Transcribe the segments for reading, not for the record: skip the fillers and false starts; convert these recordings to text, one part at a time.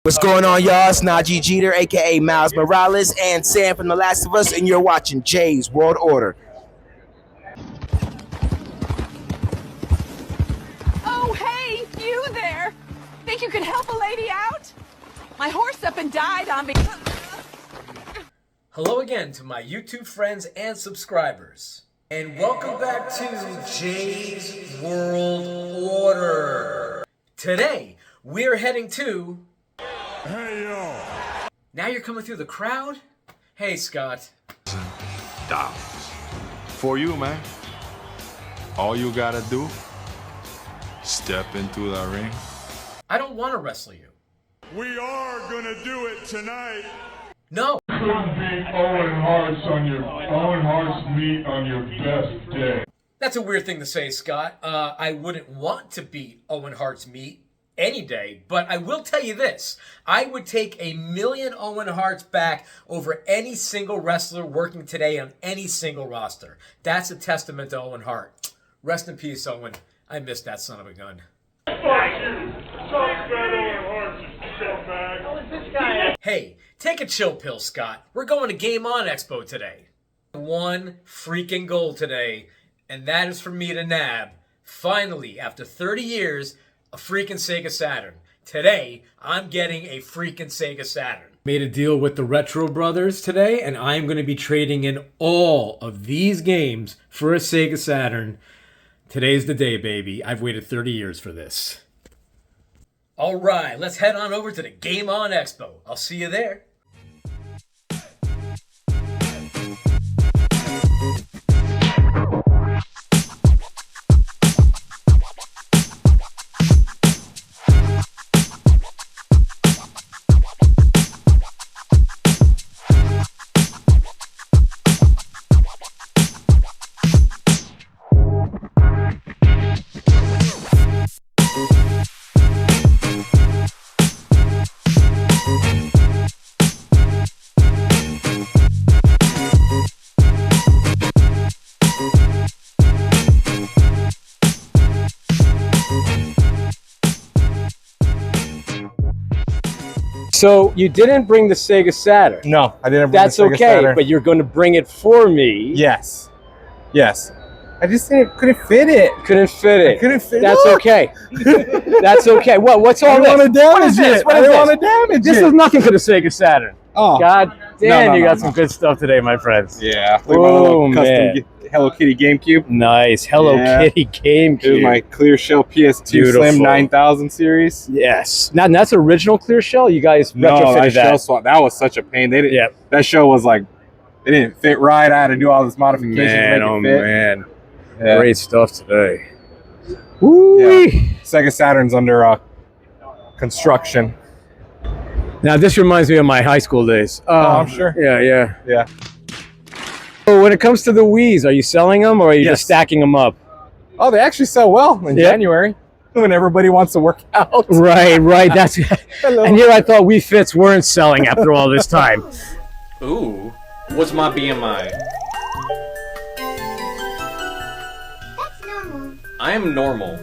What's going on, y'all? It's Najee Jeter, aka Miles Morales, and Sam from The Last of Us, and you're watching Jay's World Order. Oh, hey, you there! Think you could help a lady out? My horse up and died on me. Hello again to my YouTube friends and subscribers. And welcome back to Jay's World Order. Today, we're heading to... Hey, yo. Now you're coming through the crowd? Hey, Scott. $1,000. For you, man. All you gotta do, step into the ring. I don't want to wrestle you. We are gonna do it tonight. No. Couldn't beat Owen Hart's meet on your best day. That's a weird thing to say, Scott. I wouldn't want to beat Owen Hart's meet any day, but I will tell you this. I would take 1,000,000 Owen Harts back over any single wrestler working today on any single roster. That's a testament to Owen Hart. Rest in peace, Owen. I missed that son of a gun. Hey, take a chill pill, Scott. We're going to Game On Expo today. One freaking goal today, and that is for me to nab, finally, after 30 years, a freaking Sega Saturn. Today, I'm getting a freaking Sega Saturn. Made a deal with the Retro Brothers today, and I'm going to be trading in all of these games for a Sega Saturn. Today's the day, baby. I've waited 30 years for this. All right, let's head on over to the Game On Expo. I'll see you there. So you didn't bring the Sega Saturn. No, I didn't bring That's the Sega okay, Saturn. but you're going to bring it for me. Yes. I just couldn't fit it. Couldn't fit it. I couldn't fit That's it. okay. That's okay. What's all I this? don't want to damage What is this? it. What I is don't this? want to damage This it. is nothing for the Sega Saturn. Oh. God damn, No, you got no. some good stuff today, my friends. Yeah. Look at my little custom Hello Kitty GameCube. Nice. Hello Kitty GameCube. It was my clear shell PS2 Beautiful. Slim 9000 series. Yes. Now that's original clear shell. You guys No, retrofitted shell swap. That was such a pain. They didn't. Yeah. That show was like, it didn't fit right. I had to do all this modifications Man, to oh make it fit. man. Yeah. Great stuff today. Woo! Yeah. Sega Saturn's under construction. Now this reminds me of my high school days. I'm sure. Yeah. Yeah. So when it comes to the Wiis, are you selling them or are you Yes. just stacking them up? Oh, they actually sell well in Yeah. January when everybody wants to work out. Right. That's Hello. and here I thought Wii Fits weren't selling after all this time. Ooh, what's my BMI? That's normal. I am normal.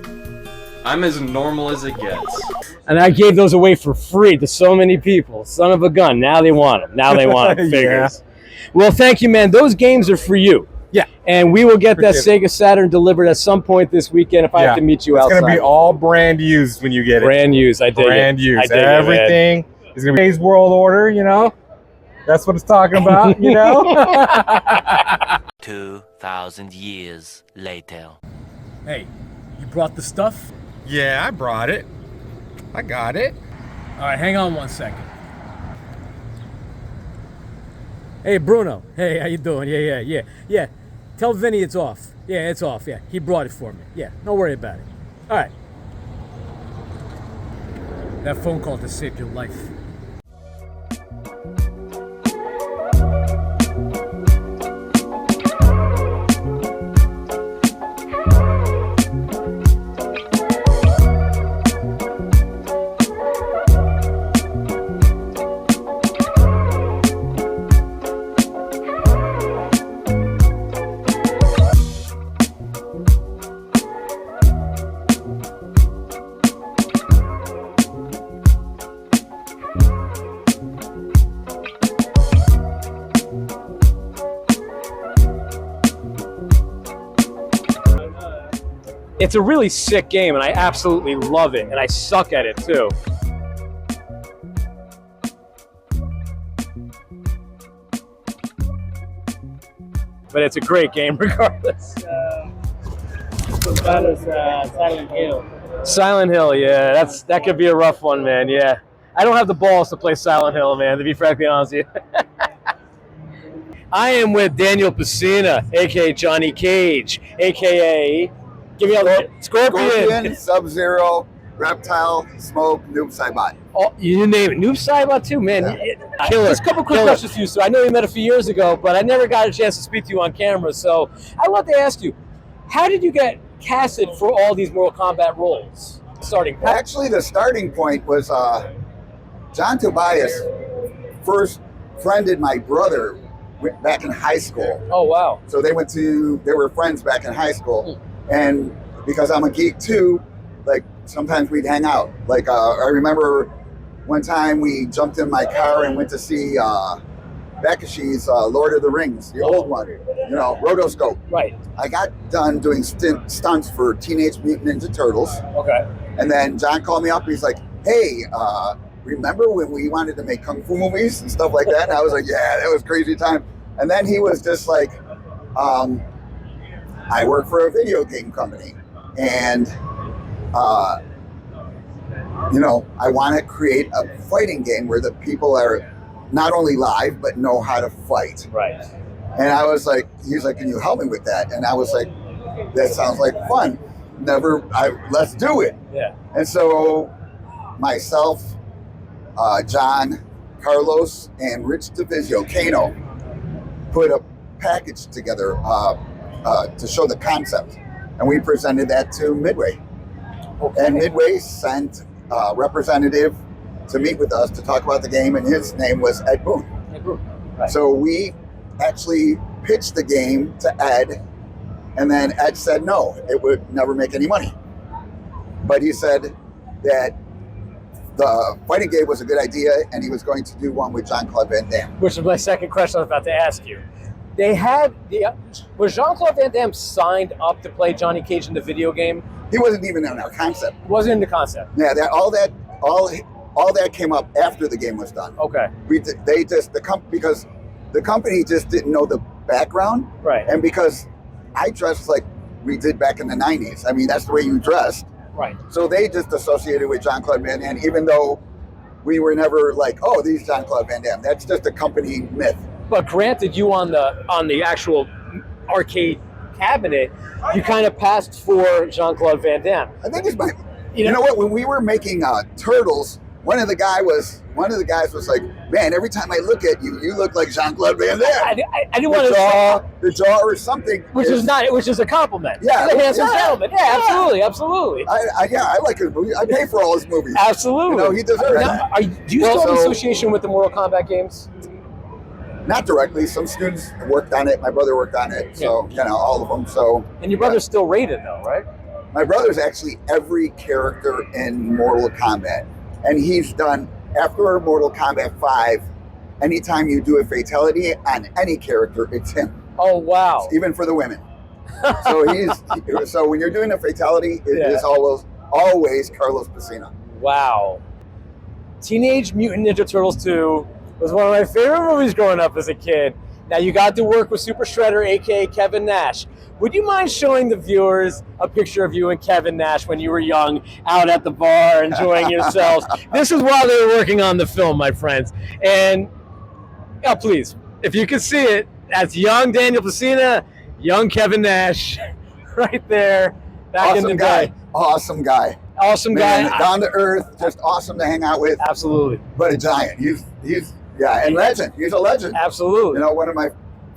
I'm as normal as it gets. And I gave those away for free to so many people. Son of a gun. Now they want them. Now they want them. Figures. Well, thank you, man. Those games are for you. Yeah. And we will get that Appreciate Sega Saturn delivered at some point this weekend if I have to meet you outside. It's going to be all brand used when you get it. Brand used. I dig it. Brand used. I dig Everything is going to be Jay's World Order, you know? That's what it's talking about, you know? 2,000 years later. Hey, you brought the stuff? Yeah, I brought it. I got it. All right, hang on one second. Hey, Bruno. Hey, how you doing? Yeah. Tell Vinny it's off. Yeah, it's off. Yeah, he brought it for me. Yeah, don't worry about it. All right. That phone call just saved your life. It's a really sick game, and I absolutely love it, and I suck at it too. But it's a great game regardless. Silent Hill. Silent Hill, yeah, that could be a rough one, man. Yeah, I don't have the balls to play Silent Hill, man. To be frankly honest with you. I am with Daniel Pesina, aka Johnny Cage, aka give me all the Scorpion, Sub-Zero, Reptile, Smoke, Noob Saibot. Oh, you name it. Noob Saibot too, man. Yeah. Killer. Just a couple quick questions for you. So I know we met a few years ago, but I never got a chance to speak to you on camera. So I want to ask you, how did you get casted for all these Mortal Kombat roles? Actually, the starting point was John Tobias first friended my brother back in high school. Oh, wow. So they were friends back in high school. And because I'm a geek too, like sometimes we'd hang out. Like I remember one time we jumped in my car and went to see Bekashi's Lord of the Rings, the old one, rotoscope. Right. I got done doing stunts for Teenage Mutant Ninja Turtles. Okay. And then John called me up. He's like, hey, remember when we wanted to make Kung Fu movies and stuff like that? And I was like, yeah, that was crazy time. And then he was just like, I work for a video game company. And, I want to create a fighting game where the people are not only live, but know how to fight. Right. And I was like, he's like, can you help me with that? And I was like, that sounds like fun. Let's do it. Yeah. And so myself, John, Carlos, and Rich DeVizio, Kano, put a package together to show the concept. And we presented that to Midway. Okay. And Midway sent a representative to meet with us to talk about the game, and his name was Ed Boon. Ed Boon. Right. So we actually pitched the game to Ed, and then Ed said no, it would never make any money. But he said that the fighting game was a good idea, and he was going to do one with Jean-Claude Van Damme. Which is my second question I was about to ask you. Was Jean-Claude Van Damme signed up to play Johnny Cage in the video game? He wasn't even in our concept. Wasn't in the concept. Yeah, all that came up after the game was done. Okay. Because the company just didn't know the background. Right. And because I dressed like we did back in the 90s. I mean, that's the way you dressed. Right. So they just associated with Jean-Claude Van Damme, even though we were never like, oh, these Jean-Claude Van Damme. That's just a company myth. But granted, you on the actual arcade cabinet, you kind of passed for Jean-Claude Van Damme. I think it's my. You know what? When we were making Turtles, one of the guys was like, "Man, every time I look at you, you look like Jean-Claude Van Damme." I didn't want to the jaw or something, which is a compliment. Yeah, he's a handsome gentleman. Yeah, absolutely. I like his movies. I pay for all his movies. Absolutely. He deserves it. Do you still have association with the Mortal Kombat games? Not directly. Some students worked on it. My brother worked on it. So, all of them. So. And your brother's still rated though, right? My brother's actually every character in Mortal Kombat. And he's done, after Mortal Kombat 5, anytime you do a fatality on any character, it's him. Oh, wow. Even for the women. So when you're doing a fatality, it is always Carlos Pesina. Wow. Teenage Mutant Ninja Turtles 2 was one of my favorite movies growing up as a kid. Now, you got to work with Super Shredder, a.k.a. Kevin Nash. Would you mind showing the viewers a picture of you and Kevin Nash when you were young, out at the bar, enjoying yourselves? This is while they were working on the film, my friends. And, please, if you can see it, that's young Daniel Pesina, young Kevin Nash, right there, back in the day. Awesome guy. Awesome guy. Down to earth, just awesome to hang out with. Absolutely. But a giant. And legend. He's a legend. Absolutely. One of my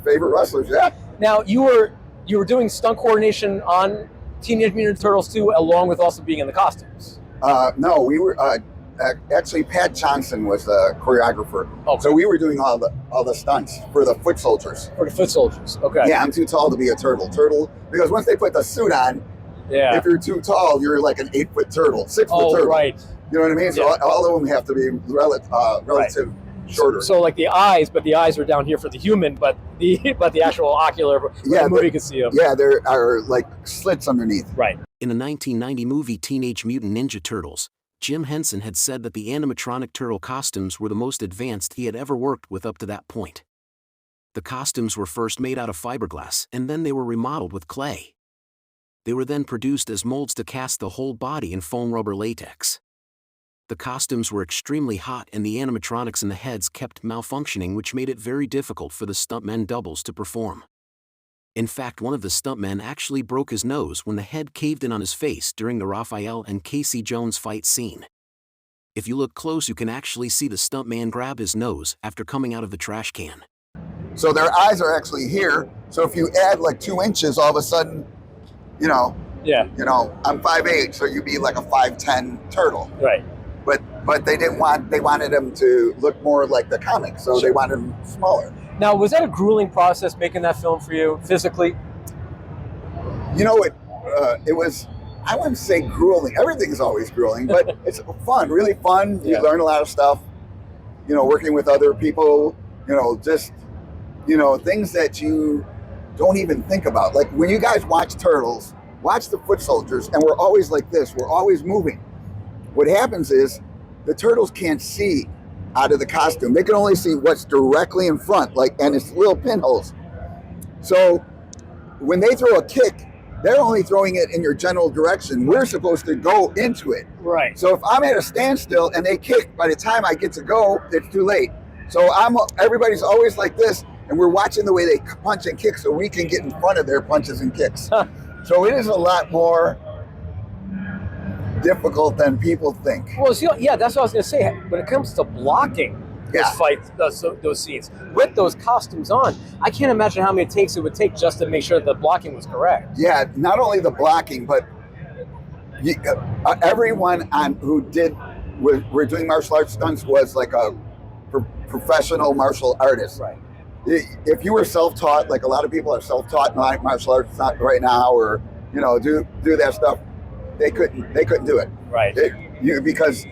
favorite wrestlers. Yeah. Now, you were doing stunt coordination on Teenage Mutant Ninja Turtles 2, along with also being in the costumes. No, we were actually Pat Johnson was the choreographer. Okay. So we were doing all the stunts for the foot soldiers. For the foot soldiers. Okay. Yeah, I'm too tall to be a turtle. Because once they put the suit on, if you're too tall, you're like an 8-foot turtle, 6-foot turtle. Right. You know what I mean? So all of them have to be relative. Shorter. So like the eyes are down here for the human, but the actual ocular, the movie can see them. Yeah, there are like slits underneath. Right. In a 1990 movie Teenage Mutant Ninja Turtles, Jim Henson had said that the animatronic turtle costumes were the most advanced he had ever worked with up to that point. The costumes were first made out of fiberglass and then they were remodeled with clay. They were then produced as molds to cast the whole body in foam rubber latex. The costumes were extremely hot and the animatronics in the heads kept malfunctioning, which made it very difficult for the stuntmen doubles to perform. In fact, one of the stuntmen actually broke his nose when the head caved in on his face during the Raphael and Casey Jones fight scene. If you look close, you can actually see the stuntman grab his nose after coming out of the trash can. So their eyes are actually here. So if you add like 2 inches, all of a sudden, I'm 5'8", so you'd be like a 5'10" turtle. Right. But they wanted him to look more like the comic, so they wanted him smaller. Now, was that a grueling process making that film for you physically? It was, I wouldn't say grueling. Everything's always grueling, but it's fun, really fun. You learn a lot of stuff, working with other people, things that you don't even think about. Like when you guys watch Turtles, watch the Foot Soldiers, and we're always like this. We're always moving. What happens is the turtles can't see out of the costume. They can only see what's directly in front, and it's little pinholes. So when they throw a kick, they're only throwing it in your general direction. We're supposed to go into it. Right. So if I'm at a standstill and they kick, by the time I get to go, it's too late. So everybody's always like this, and we're watching the way they punch and kick so we can get in front of their punches and kicks. So it is a lot more difficult than people think. Well, that's what I was going to say. When it comes to blocking those fights, those scenes, with those costumes on, I can't imagine how many takes it would take just to make sure that the blocking was correct. Yeah, not only the blocking, but everyone we're doing martial arts stunts was like a professional martial artist. Right. If you were self-taught, like a lot of people are self-taught in martial arts right now, or do that stuff, they couldn't do it. Right. Because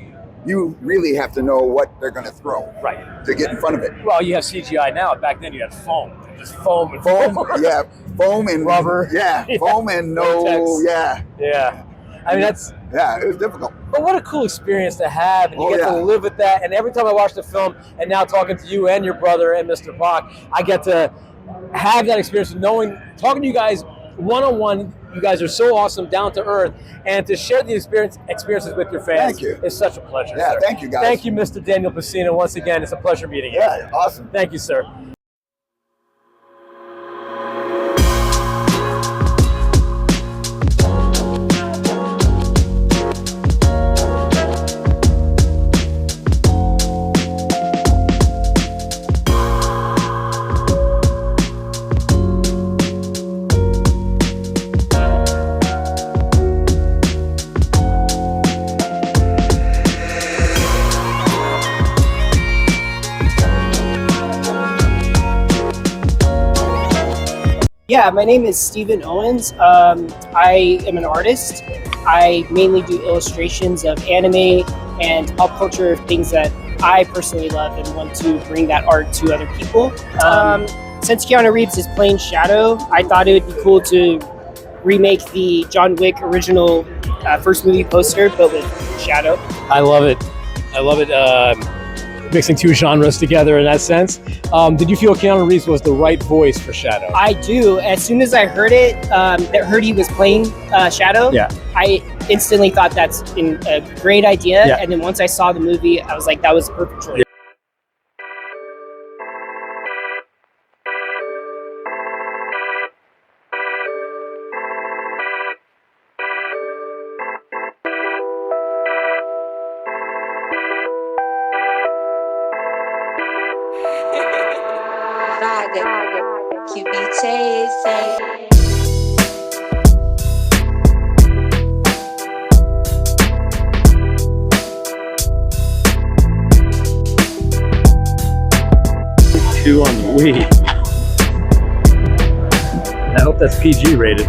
you really have to know what they're going to throw. Right. To get in front of it. Well, you have CGI now. Back then you had foam. Just foam and yeah, foam and rubber. Yeah, foam and Yeah. I mean, it was difficult. But what a cool experience to have, and you get to live with that. And every time I watch the film, and now talking to you and your brother and Mr. Bach, I get to have that experience of talking to you guys one-on-one. You guys are so awesome, down to earth, and to share the experiences with your fans. Thank you. It's such a pleasure. Yeah, sir. Thank you, guys. Thank you, Mr. Daniel Pesina. Once again, it's a pleasure meeting you. Yeah, awesome. Thank you, sir. Yeah, my name is Stephen Owens. I am an artist. I mainly do illustrations of anime and pop culture, things that I personally love and want to bring that art to other people. Since Keanu Reeves is playing Shadow, I thought it would be cool to remake the John Wick original first movie poster, but with Shadow. I love it. Mixing two genres together in that sense. Did you feel Keanu Reeves was the right voice for Shadow? I do. As soon as I heard it, heard he was playing Shadow, I instantly thought that's a great idea. Yeah. And then once I saw the movie, I was like, that was a perfect choice. Two on the Wii. I hope that's PG rated.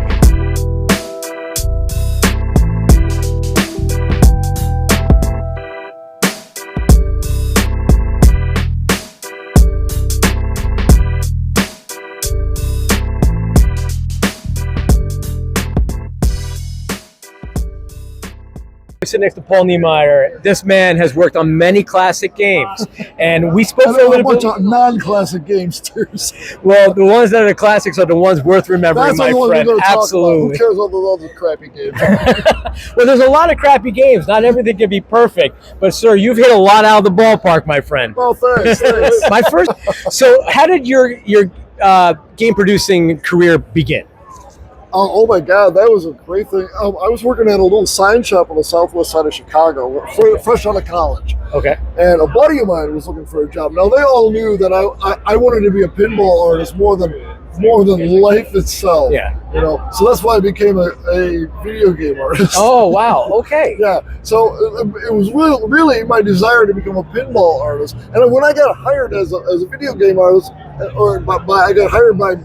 sitting next to Paul Niemeyer. This man has worked on many classic games, and we spoke And for a a little bunch bit. of non-classic games too. Well, the ones that are classics are the ones worth remembering, That's my the one we're friend. going to talk about. Absolutely. Who cares about the other crappy games? Well, there's a lot of crappy games. Not everything can be perfect, but sir, you've hit a lot out of the ballpark, my friend. Well, thanks. My first. So, how did your game producing career begin? Oh my God, that was a great thing. I was working at a little sign shop on the southwest side of Chicago, fresh out of college. Okay. And a buddy of mine was looking for a job. Now they all knew that I wanted to be a pinball artist more than life itself. Yeah. You know, so that's why I became a video game artist. Oh wow. Okay. Yeah. So it was really my desire to become a pinball artist. And when I got hired as a video game artist, I got hired by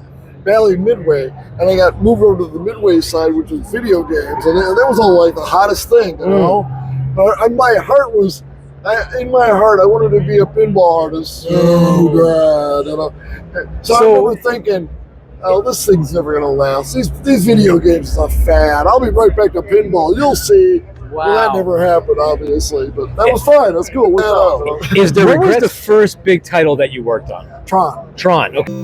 Valley Midway, and I got moved over to the Midway side, which was video games, and that was all like the hottest thing, you know. In my heart, I wanted to be a pinball artist so bad, you know. So I remember thinking, oh, this thing's never gonna last. These video games is a fad. I'll be right back to pinball. You'll see. Wow. Well, that never happened, obviously, but that was fine. That's cool. What was the first big title that you worked on? Tron. Tron. Okay.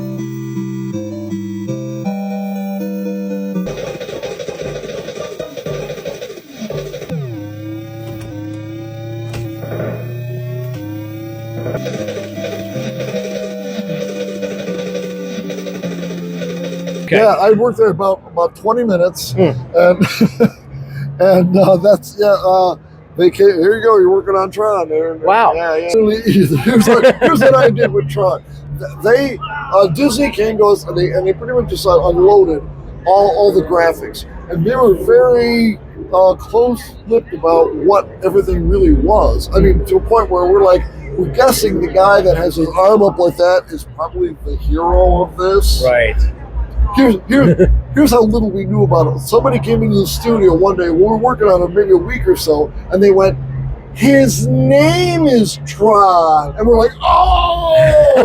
Okay. Yeah, I worked there about 20 minutes, and that's they came. Here you go. You're working on Tron. Wow. Yeah. Really easy. Here's what I did with Tron. Disney came to us and they pretty much just unloaded all the graphics, and they were very close-lipped about what everything really was. I mean, to a point where we're guessing the guy that has his arm up like that is probably the hero of this. Right. Here's how little we knew about it. Somebody came into the studio one day, we were working on it maybe a week or so, and they went, his name is Tron. And we're like, oh!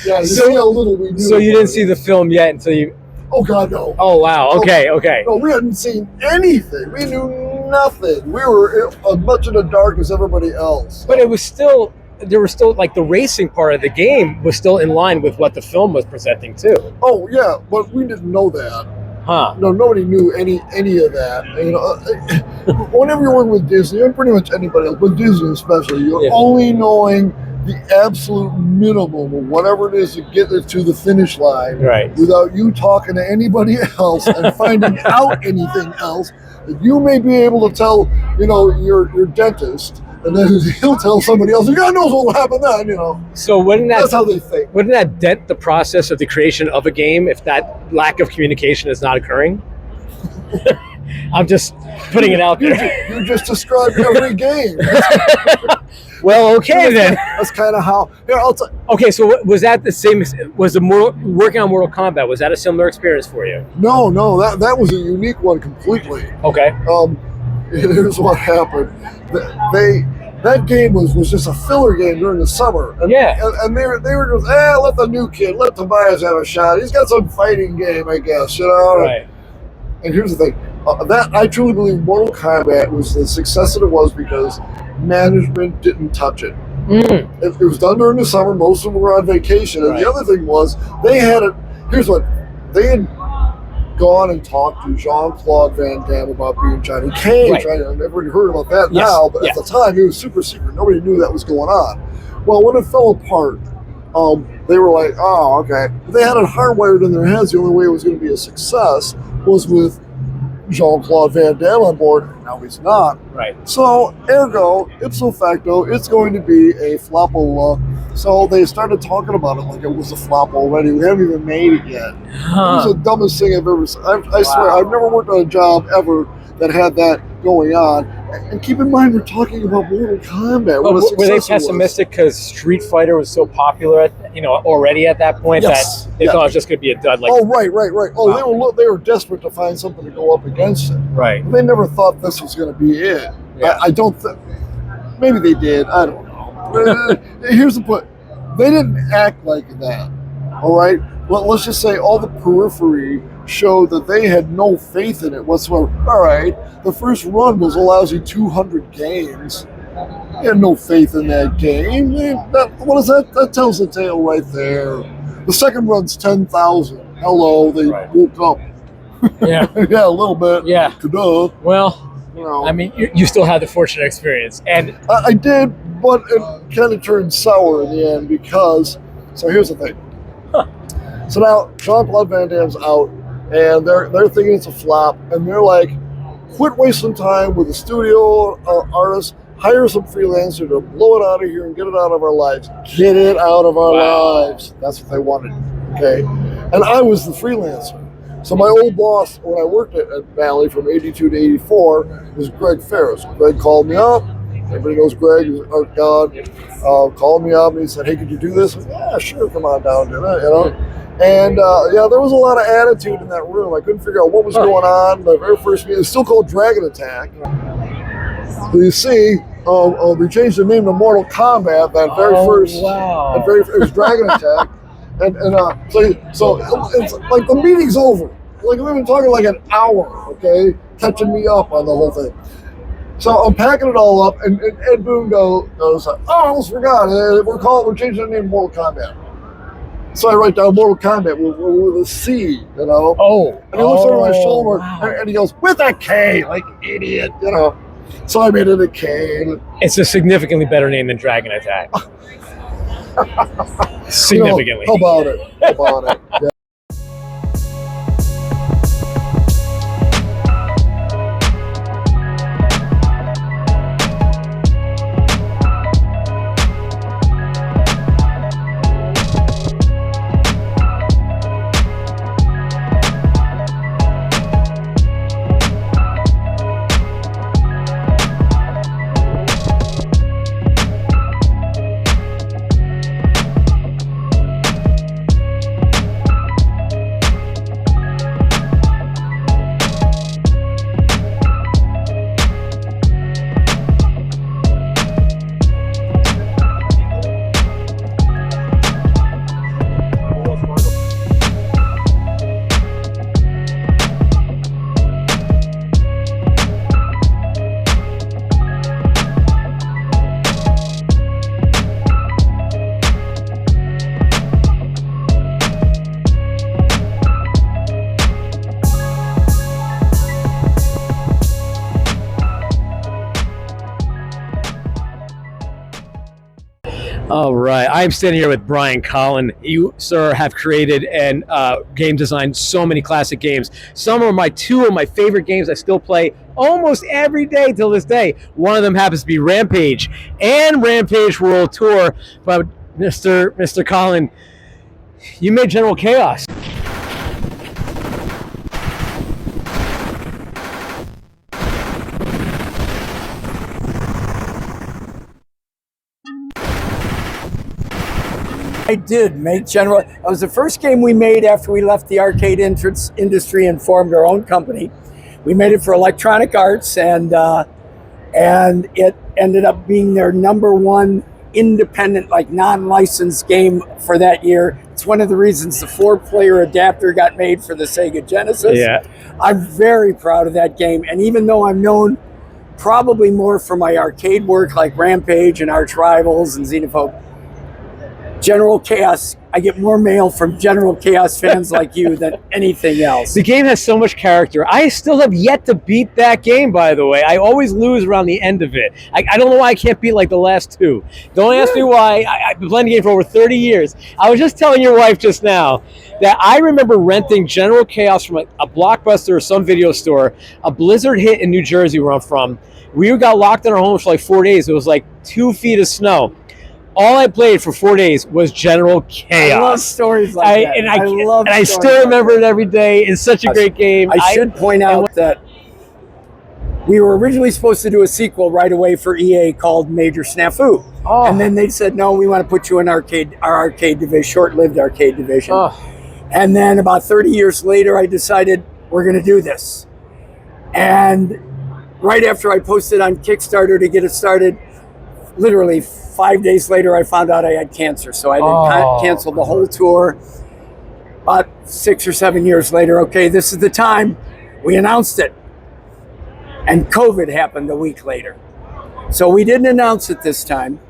Yeah, you see how little we knew. So you didn't see the film yet until you... Oh, God, no. Oh, wow. Okay. No, we hadn't seen anything. We knew nothing. We were as much in the dark as everybody else. But it was still... There was still, like, the racing part of the game was still in line with what the film was presenting, too. Oh, yeah, but we didn't know that. Huh. No, nobody knew any of that. You know, whenever you're working with Disney, and pretty much anybody else, but Disney especially, you're only knowing the absolute minimum of whatever it is to get it to the finish line, right? Without you talking to anybody else and finding out anything else that you may be able to tell, you know, your dentist. And then he'll tell somebody else, God knows what will happen then, you know. So that's how they think. Wouldn't that dent the process of the creation of a game if that lack of communication is not occurring? I'm just putting it out there. You just described every game. Well, okay then. That's kind of how. Okay, so was that the same? Was working on Mortal Kombat? Was that a similar experience for you? No, that was a unique one completely. Okay. Here's what happened. That game was just a filler game during the summer. And, and they were just, let the new kid, let Tobias have a shot. He's got some fighting game, I guess, you know. Right. And here's the thing, that I truly believe Mortal Kombat was the success that it was because management didn't touch it. It was done during the summer. Most of them were on vacation. And the other thing was they had gone and talked to Jean-Claude Van Damme about being Johnny Cage. Right. I've never heard about that now, but at the time it was super secret. Nobody knew that was going on. Well, when it fell apart, they were like, oh, okay. But they had it hardwired in their heads. The only way it was going to be a success was with Jean-Claude Van Damme on board. Now he's not. Right. So, ergo, ipso facto, it's going to be a floppo. So they started talking about it like it was a flop already. We haven't even made it yet. It was the dumbest thing I've ever seen. I swear, I've never worked on a job ever that had that going on. And keep in mind, we're talking about Mortal Kombat. Were they pessimistic because Street Fighter was so popular, already at that point that they thought it was just going to be a dud? Right. Oh, they were desperate to find something to go up against it. Right. They never thought this was going to be it. Yeah. I don't think. Maybe they did. I don't know. Here's the point. They didn't act like that. All right. Let's just say all the periphery showed that they had no faith in it whatsoever. All right, the first run was a lousy 200 games. They had no faith in that game. What is that? That tells the tale right there. The second run's 10,000. Hello, they woke up. Yeah. Yeah, a little bit. Yeah. Duh. Well, I mean, you still had the fortunate experience. And I did, but it kind of turned sour in the end because, so here's the thing. So now Jean-Claude Van Damme's out, and they're thinking it's a flop, and they're like, quit wasting time with the studio artists, hire some freelancer to blow it out of here and get it out of our lives. Get it out of our lives. That's what they wanted, okay? And I was the freelancer. So my old boss, when I worked at Valley from 82 to 84, was Greg Ferris. Greg called me up. Everybody knows Greg, he's art god. Called me up and he said, hey, could you do this? I said, yeah, sure, come on down, do it, you know? And yeah, there was a lot of attitude in that room. I couldn't figure out what was going on. The very first meeting, it's still called Dragon Attack. So you see, we changed the name to Mortal Kombat, that very first, that very it was Dragon Attack. And so it's like the meeting's over. Like we've been talking like an hour, okay, catching me up on the whole thing. So I'm packing it all up, and Ed Boon goes, oh, I almost forgot. We're changing the name to Mortal Kombat. So I write down Mortal Kombat with a C, you know. Oh. And he looks over my shoulder, and he goes, with a K, like idiot, you know. So I made it a K. It's a significantly better name than Dragon Attack. Significantly. You know, how about it? How about it? Yeah. All right, I'm standing here with Brian Colin. You, sir, have created and game designed so many classic games. Some are two of my favorite games I still play almost every day till this day. One of them happens to be Rampage and Rampage World Tour. But Mr. Colin, you made General Chaos. I did make General. It was the first game we made after we left the arcade industry and formed our own company. We made it for Electronic Arts, and it ended up being their #1 independent, like non-licensed game for that year. It's one of the reasons the 4-player adapter got made for the Sega Genesis. Yeah, I'm very proud of that game, and even though I'm known probably more for my arcade work like Rampage and Arch Rivals and Xenophobe, General Chaos, I get more mail from General Chaos fans like you than anything else. The game has so much character. I still have yet to beat that game, by the way. I always lose around the end of it. I don't know why I can't beat like the last two. Don't ask me why. I've been playing the game for over 30 years. I was just telling your wife just now that I remember renting General Chaos from a Blockbuster or some video store. A blizzard hit in New Jersey where I'm from. We got locked in our homes for like 4 days. It was like 2 feet of snow. All I played for 4 days was General Chaos. I love stories like that. And I still remember it every day. It's such a great game. I should point out that we were originally supposed to do a sequel right away for EA called Major Snafu. Oh. And then they said, no, we want to put you in our arcade division, short-lived arcade division. Oh. And then about 30 years later, I decided we're going to do this. And right after I posted on Kickstarter to get it started, literally 5 days later, I found out I had cancer. So I canceled the whole tour. about 6 or 7 years later, okay, this is the time. We announced it. And COVID happened a week later. So we didn't announce it this time.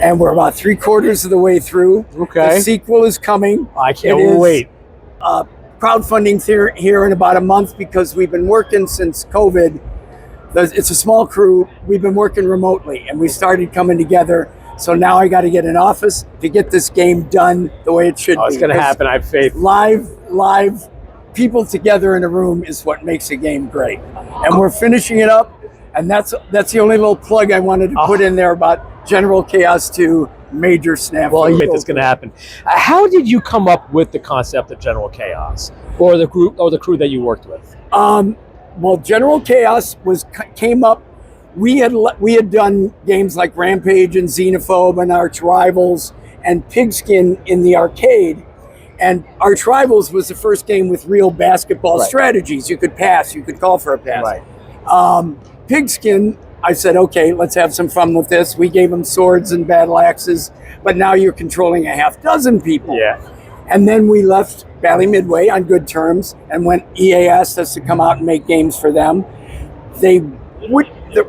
And we're about 3/4 of the way through. Okay. The sequel is coming. I can't wait. Crowdfunding here in about a month because we've been working since COVID. It's a small crew. We've been working remotely, and we started coming together. So now I got to get an office to get this game done the way it should be. It's going to happen. I have faith. Live people together in a room is what makes a game great. And we're finishing it up, and that's the only little plug I wanted to put in there about General Chaos 2 Major Snafu. Well, you think that's going to happen. How did you come up with the concept of General Chaos, or the group, or the crew that you worked with? Well, General Chaos came up. We had done games like Rampage and Xenophobe and Arch Rivals and Pigskin in the arcade. And Arch Rivals was the first game with real basketball strategies. You could pass, you could call for a pass. Right. Pigskin, I said, okay, let's have some fun with this. We gave them swords and battle axes, but now you're controlling a half dozen people. Yeah. And then we left Bally Midway on good terms, and when EA asked us to come out and make games for them, the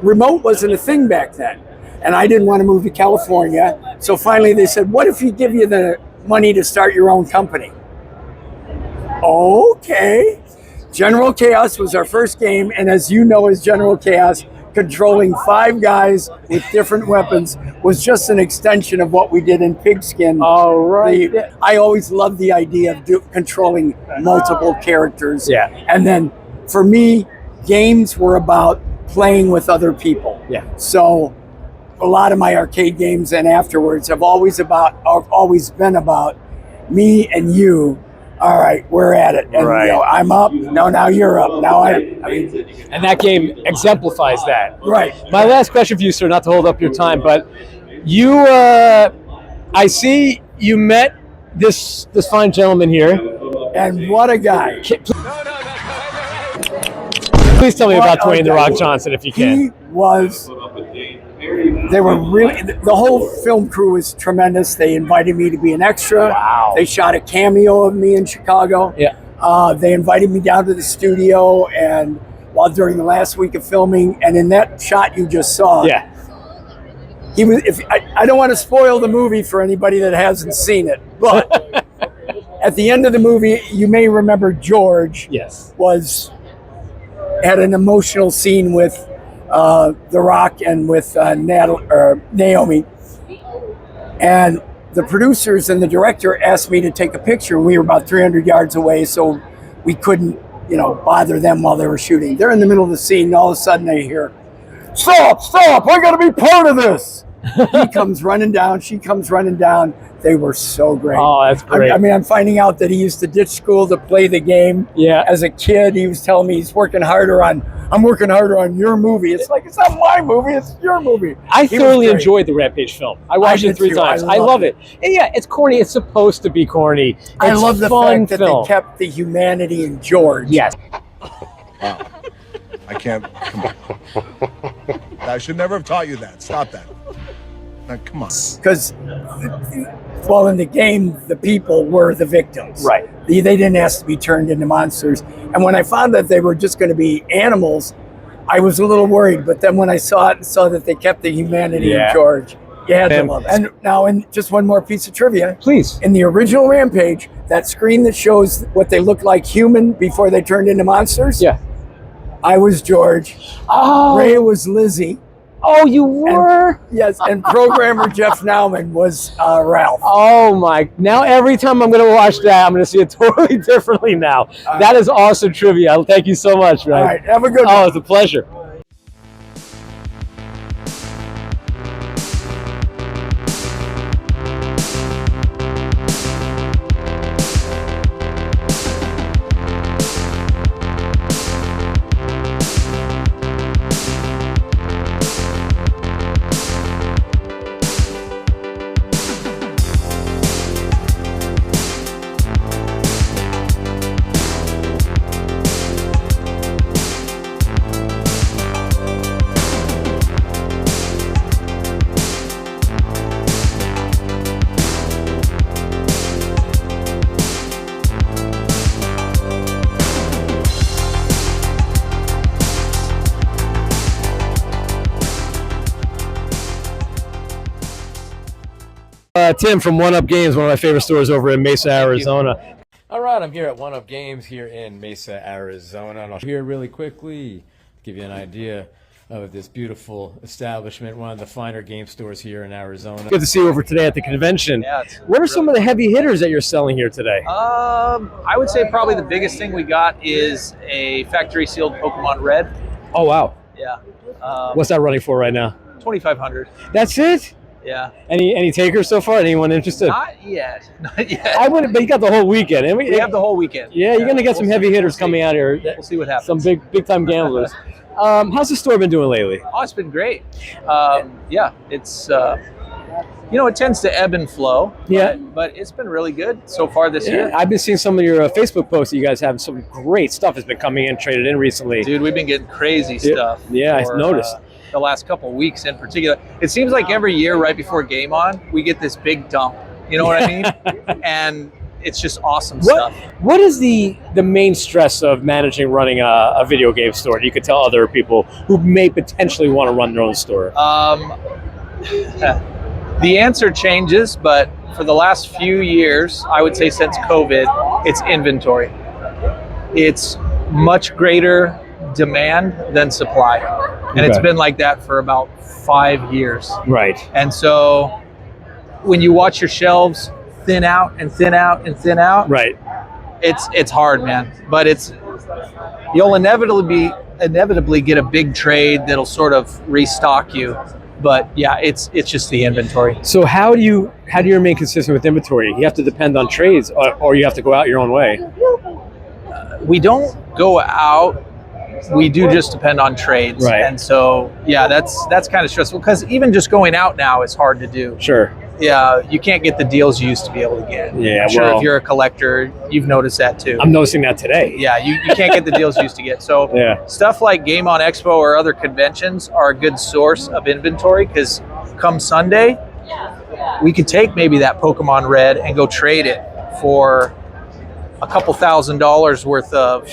remote wasn't a thing back then. And I didn't want to move to California. So finally they said, what if we give you the money to start your own company? Okay. General Chaos was our first game, and as you know, as General Chaos, controlling 5 guys with different weapons was just an extension of what we did in Pigskin. All right. I always loved the idea of controlling multiple characters. Yeah. And then for me, games were about playing with other people. Yeah. So a lot of my arcade games and afterwards have always been about me and you. All right, we're at it. And, Right. I'm up. No, now you're up. Now And that game exemplifies that. Right. My last question for you, sir, not to hold up your time, but you, I see you met this fine gentleman here. And what a guy. Please tell me about Dwayne "The Rock" Johnson, if you can. They were really, the whole film crew was tremendous. They invited me to be an extra. Wow. They shot a cameo of me in Chicago. Yeah. They invited me down to the studio and during the last week of filming, and in that shot you just saw, yeah, he was. I don't want to spoil the movie for anybody that hasn't seen it, but at the end of the movie, you may remember George. Yes. Had an emotional scene with The Rock and with Naomi, and the producers and the director asked me to take a picture. We were about 300 yards away, so we couldn't, bother them while they were shooting. They're in the middle of the scene, and all of a sudden they hear, "Stop! I got to be part of this." He comes running down. She comes running down. They were so great. Oh, that's great. I'm finding out that he used to ditch school to play the game. Yeah. As a kid, he was telling me I'm working harder on your movie. It's like, it's not my movie, it's your movie. I thoroughly enjoyed the Rampage film. I watched it 3 times. I love it. And yeah, it's corny. It's supposed to be corny. I It's love the fun fact that film. they kept the humanity in George. Yes. Wow. I can't. Come on. I should never have taught you that. Stop that. Now, come on. Because, in the game, the people were the victims. Right. They didn't ask to be turned into monsters. And when I found that they were just going to be animals, I was a little worried. But then when I saw it and saw that they kept the humanity in George, you had to love it. And now, just one more piece of trivia. Please. In the original Rampage, that screen that shows what they looked like human before they turned into monsters, yeah, I was George. Oh. Ray was Lizzie. Oh, you were? Yes, and programmer Jeff Nauman was Ralph. Oh my! Now every time I'm going to watch that, I'm going to see it totally differently now. That is awesome trivia. Thank you so much, man. All right, have a good one. Oh, it's a pleasure. Tim from One Up Games, one of my favorite stores over in Mesa, Arizona. All right, I'm here at One Up Games here in Mesa, Arizona, and I'll here really quickly give you an idea of this beautiful establishment, one of the finer game stores here in Arizona. Good to see you over today at the convention. Yeah, what are some of the heavy hitters that you're selling here today? I would say probably the biggest thing we got is a factory sealed Pokemon Red. Oh, wow. Yeah. What's that running for right now? 2,500. That's it? Yeah. Any takers so far? Anyone interested? Not yet. Not yet. I wouldn't, but you got the whole weekend. And We have the whole weekend. Yeah, you're gonna get some heavy hitters coming out here. We'll see what happens. Some big time gamblers. How's the store been doing lately? Oh, it's been great. Yeah, it's it tends to ebb and flow. Yeah. But it's been really good so far this year. I've been seeing some of your Facebook posts that you guys have. Some great stuff has been coming in, traded in recently. Dude, we've been getting crazy stuff. Yeah, I noticed. The last couple of weeks in particular. It seems like every year right before Game On, we get this big dump. You know what I mean? And it's just awesome stuff. What is the main stress of running a video game store? You could tell other people who may potentially want to run their own store. The answer changes, but for the last few years, I would say since COVID, it's inventory. It's much greater demand than supply. And it's been like that for about 5 years. Right. And so when you watch your shelves thin out and thin out and thin out, right, it's hard, man. But you'll inevitably get a big trade that'll sort of restock you. But yeah, it's just the inventory. So how do you remain consistent with inventory? You have to depend on trades, or you have to go out your own way. We don't go out. We do just depend on trades. Right. And so yeah, that's kind of stressful because even just going out now is hard to do. Sure. Yeah, you can't get the deals you used to be able to get. Yeah, I'm sure if you're a collector, you've noticed that too. I'm noticing that today. Yeah, you can't get the deals you used to get. So stuff like Game On Expo or other conventions are a good source of inventory because come Sunday, we could take maybe that Pokemon Red and go trade it for a couple $1,000s worth of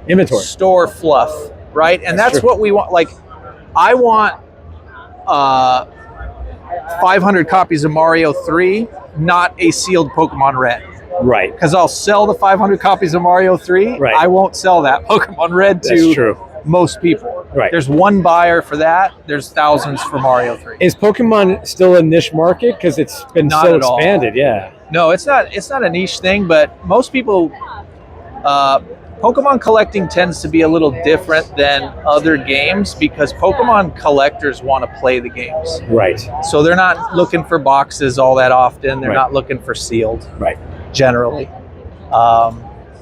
inventory, store fluff, right? And that's what we want. Like, I want 500 copies of Mario 3, not a sealed Pokemon Red. Right. Because I'll sell the 500 copies of Mario 3. Right. I won't sell that Pokemon Red to most people. Right. There's one buyer for that. There's thousands for Mario 3. Is Pokemon still a niche market? Because it's been Not so at all. expanded. Yeah. No, it's not a niche thing, but most people, Pokemon collecting tends to be a little different than other games because Pokemon collectors want to play the games. Right. So they're not looking for boxes all that often. They're not looking for sealed. Right. Generally.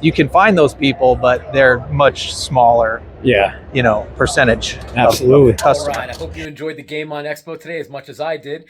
You can find those people, but they're much smaller. Yeah. Percentage. Absolutely. Of customers. All right, I hope you enjoyed the Game On Expo today as much as I did.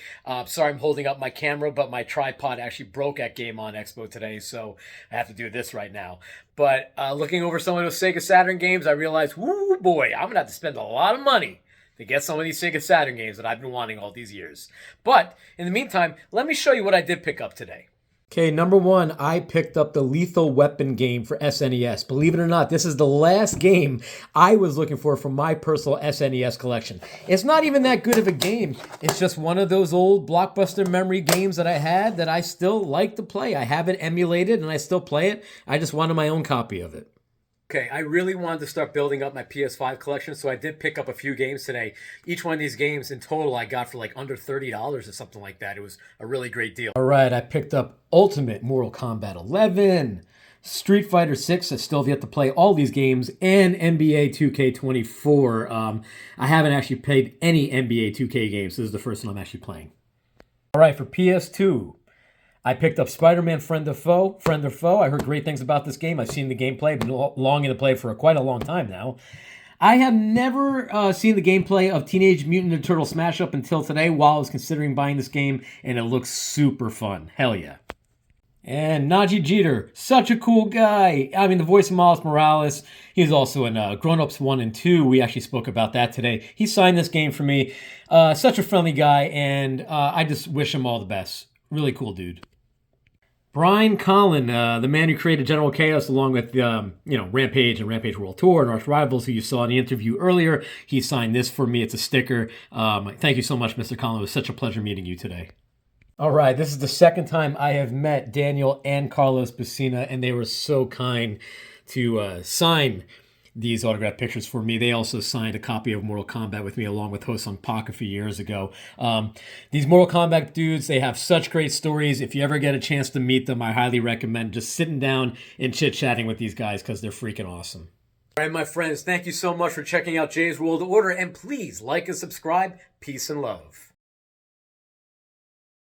Sorry I'm holding up my camera, but my tripod actually broke at Game On Expo today, so I have to do this right now. But looking over some of those Sega Saturn games, I realized, woo boy, I'm going to have to spend a lot of money to get some of these Sega Saturn games that I've been wanting all these years. But in the meantime, let me show you what I did pick up today. Okay, number one, I picked up the Lethal Weapon game for SNES. Believe it or not, this is the last game I was looking for my personal SNES collection. It's not even that good of a game. It's just one of those old blockbuster memory games that I had that I still like to play. I have it emulated and I still play it. I just wanted my own copy of it. Okay, I really wanted to start building up my PS5 collection, so I did pick up a few games today. Each one of these games in total I got for like under $30 or something like that. It was a really great deal. All right, I picked up Ultimate Mortal Kombat 11, Street Fighter 6. I still have yet to play all these games, and NBA 2K24. I haven't actually played any NBA 2K games. This is the first one I'm actually playing. All right, for PS2. I picked up Spider-Man Friend or Foe. I heard great things about this game. I've seen the gameplay. I've been longing to play it for quite a long time now. I have never seen the gameplay of Teenage Mutant Ninja Turtle Smash Up until today while I was considering buying this game, and it looks super fun. Hell yeah. And Najee Jeter, such a cool guy. I mean, the voice of Miles Morales. He's also in Grown Ups 1 and 2. We actually spoke about that today. He signed this game for me. Such a friendly guy, and I just wish him all the best. Really cool dude. Brian Colin, the man who created General Chaos along with, Rampage and Rampage World Tour and Arch Rivals, who you saw in the interview earlier. He signed this for me. It's a sticker. Thank you so much, Mr. Colin. It was such a pleasure meeting you today. All right, this is the second time I have met Daniel and Carlos Pesina, and they were so kind to sign these autographed pictures for me. They also signed a copy of Mortal Kombat with me along with Hosan Pak a few years ago. These Mortal Kombat dudes, they have such great stories. If you ever get a chance to meet them, I highly recommend just sitting down and chit-chatting with these guys because they're freaking awesome. All right, my friends, thank you so much for checking out Jay's World Order, and please like and subscribe. Peace and love.